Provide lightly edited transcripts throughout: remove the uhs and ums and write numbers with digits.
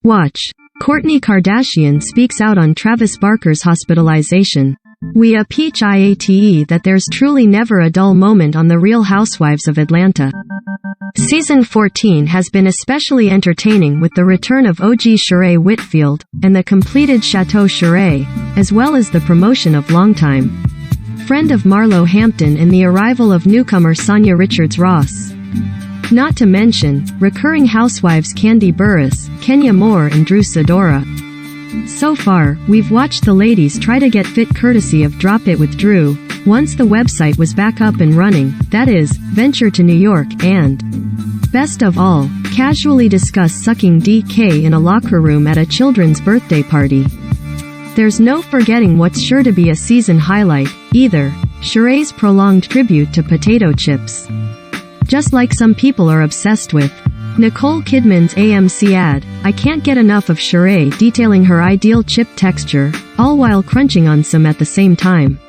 Watch. Kourtney Kardashian speaks out on Travis Barker's hospitalization. We peach IATE that there's truly never a dull moment on The Real Housewives of Atlanta. Season 14 has been especially entertaining with the return of OG Sheree Whitfield, and the completed Chateau Sheree, as well as the promotion of longtime friend of Marlo Hampton and the arrival of newcomer Sanya Richards-Ross. Not to mention, recurring housewives Kandi Burruss, Kenya Moore and Drew Sidora. So far, we've watched the ladies try to get fit courtesy of Drop It with Drew, once the website was back up and running, that is, venture to New York, and best of all, casually discuss sucking DK in a locker room at a children's birthday party. There's no forgetting what's sure to be a season highlight, either, Sheree's prolonged tribute to potato chips. Just like some people are obsessed with Nicole Kidman's AMC ad, I can't get enough of Sheree detailing her ideal chip texture, all while crunching on some at the same time.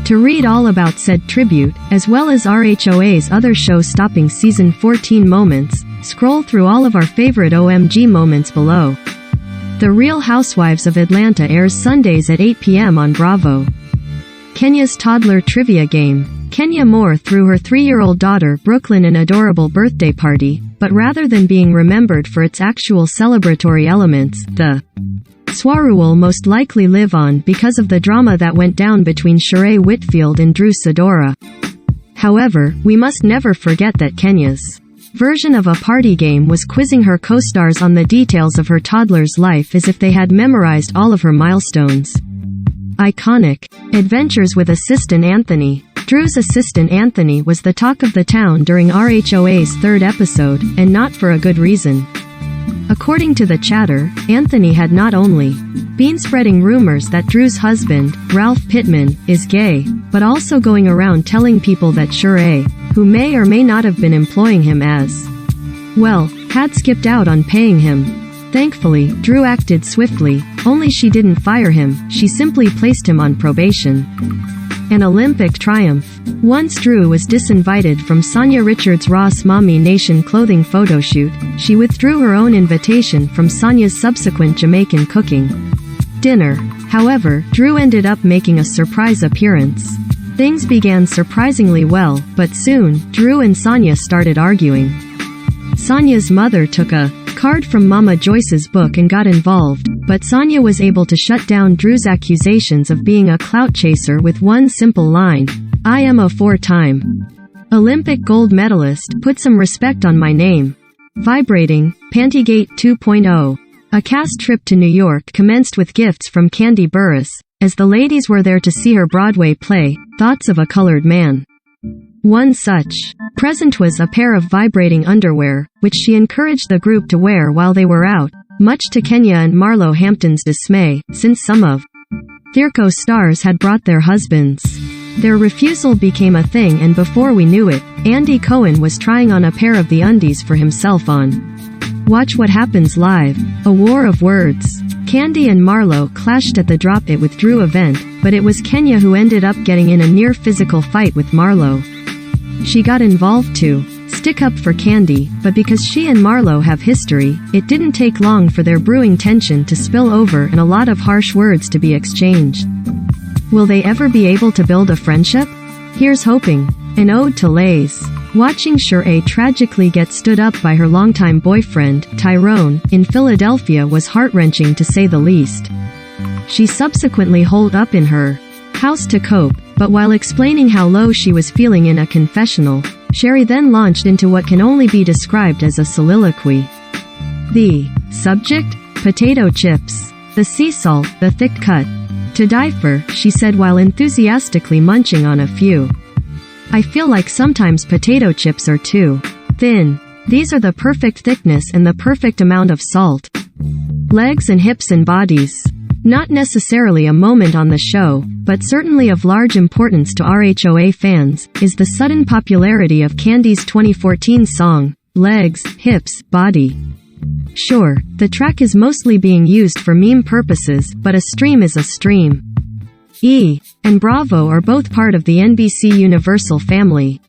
To read all about said tribute, as well as RHOA's other show-stopping Season 14 moments, scroll through all of our favorite OMG moments below. The Real Housewives of Atlanta airs Sundays at 8 p.m. on Bravo. Kenya's toddler trivia game. Kenya Moore threw her 3-year-old daughter Brooklyn an adorable birthday party, but rather than being remembered for its actual celebratory elements, the soiree will most likely live on because of the drama that went down between Sheree Whitfield and Drew Sidora. However, we must never forget that Kenya's version of a party game was quizzing her co-stars on the details of her toddler's life as if they had memorized all of her milestones. Iconic. Adventures with assistant Anthony. Drew's assistant Anthony was the talk of the town during RHOA's third episode, and not for a good reason. According to the chatter, Anthony had not only been spreading rumors that Drew's husband, Ralph Pittman, is gay, but also going around telling people that Sheree, who may or may not have been employing him as well, had skipped out on paying him. Thankfully, Drew acted swiftly, only she didn't fire him, she simply placed him on probation. An Olympic triumph. Once Drew was disinvited from Sanya Richards-Ross' Mommy Nation clothing photoshoot, she withdrew her own invitation from Sanya's subsequent Jamaican cooking dinner. However, Drew ended up making a surprise appearance. Things began surprisingly well, but soon, Drew and Sanya started arguing. Sanya's mother took a card from Mama Joyce's book and got involved, but Sanya was able to shut down Drew's accusations of being a clout chaser with one simple line, "I am a 4-time Olympic gold medalist, put some respect on my name." Vibrating, Pantygate 2.0. A cast trip to New York commenced with gifts from Kandi Burruss, as the ladies were there to see her Broadway play, Thoughts of a Colored Man. One such present was a pair of vibrating underwear, which she encouraged the group to wear while they were out, much to Kenya and Marlo Hampton's dismay, since some of their co-stars had brought their husbands. Their refusal became a thing, and before we knew it, Andy Cohen was trying on a pair of the undies for himself on Watch What Happens Live, a war of words. Kandi and Marlo clashed at the Drop It with Drew event, but it was Kenya who ended up getting in a near-physical fight with Marlo. She got involved to stick up for Kandi, but because she and Marlo have history, it didn't take long for their brewing tension to spill over and a lot of harsh words to be exchanged. Will they ever be able to build a friendship? Here's hoping. An ode to Lays. Watching Sheree tragically get stood up by her longtime boyfriend, Tyrone, in Philadelphia was heart-wrenching to say the least. She subsequently holed up in her house to cope, but while explaining how low she was feeling in a confessional, Sheree then launched into what can only be described as a soliloquy. The subject? Potato chips. The sea salt, the thick cut. To die for, she said while enthusiastically munching on a few. I feel like sometimes potato chips are too thin. These are the perfect thickness and the perfect amount of salt. Legs and hips and bodies. Not necessarily a moment on the show, but certainly of large importance to RHOA fans, is the sudden popularity of Kandi's 2014 song, Legs, Hips, Body. Sure, the track is mostly being used for meme purposes, but a stream is a stream. E! and Bravo are both part of the NBC Universal family.